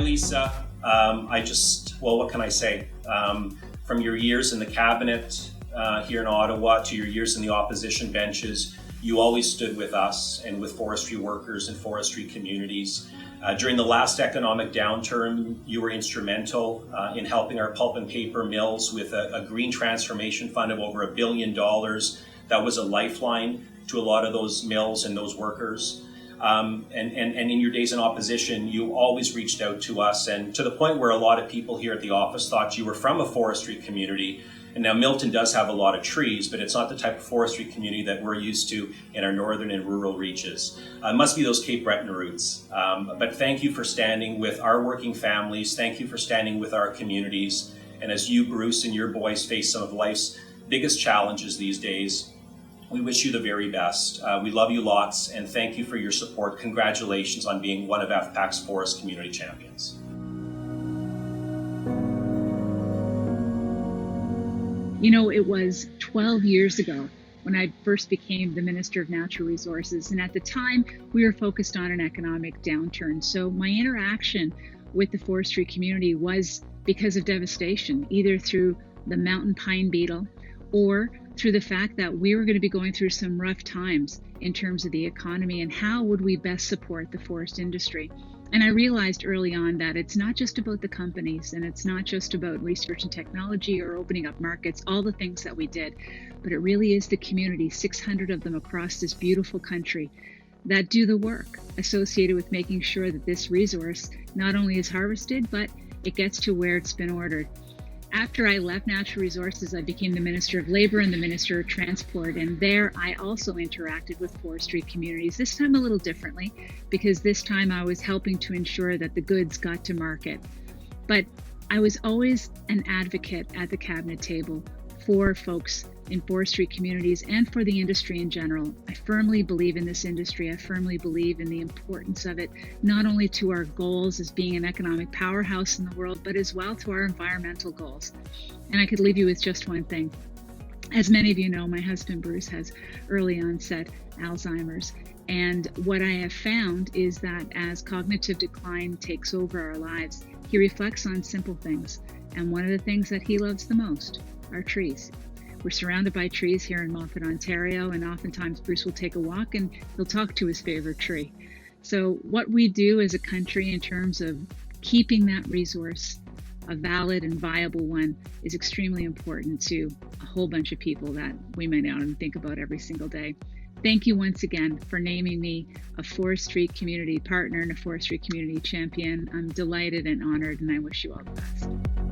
Lisa. What can I say? From your years in the cabinet here in Ottawa to your years in the opposition benches, you always stood with us and with forestry workers and forestry communities. During the last economic downturn, you were instrumental in helping our pulp and paper mills with a green transformation fund of over $1 billion. That was a lifeline to a lot of those mills and those workers. And in your days in opposition, you always reached out to us, and to the point where a lot of people here at the office thought you were from a forestry community. And now Milton does have a lot of trees, but it's not the type of forestry community that we're used to in our northern and rural reaches. It must be those Cape Breton roots. But thank you for standing with our working families. Thank you for standing with our communities. And as you, Bruce, and your boys face some of life's biggest challenges these days, we wish you the very best. We love you lots, and thank you for your support. Congratulations on being one of FPAC's Forest Community Champions. You know, it was 12 years ago when I first became the Minister of Natural Resources, and at the time we were focused on an economic downturn. So my interaction with the forestry community was because of devastation, either through the mountain pine beetle or through the fact that we were going to be going through some rough times in terms of the economy and how would we best support the forest industry. And I realized early on that it's not just about the companies and it's not just about research and technology or opening up markets, all the things that we did, but it really is the community, 600 of them across this beautiful country, that do the work associated with making sure that this resource not only is harvested, but it gets to where it's been ordered. After I left Natural Resources, I became the Minister of Labour and the Minister of Transport, and there I also interacted with forestry communities, this time a little differently, because this time I was helping to ensure that the goods got to market. But I was always an advocate at the cabinet table for folks in forestry communities and for the industry in general. I firmly believe in this industry. I firmly believe in the importance of it, not only to our goals as being an economic powerhouse in the world, but as well to our environmental goals. And I could leave you with just one thing. As many of you know, my husband Bruce has early onset Alzheimer's. And what I have found is that as cognitive decline takes over our lives, he reflects on simple things. And one of the things that he loves the most are trees. We're surrounded by trees here in Moffat, Ontario, and oftentimes Bruce will take a walk and he'll talk to his favorite tree. So what we do as a country in terms of keeping that resource a valid and viable one is extremely important to a whole bunch of people that we may not even think about every single day. Thank you once again for naming me a forestry community partner and a forestry community champion. I'm delighted and honored, and I wish you all the best.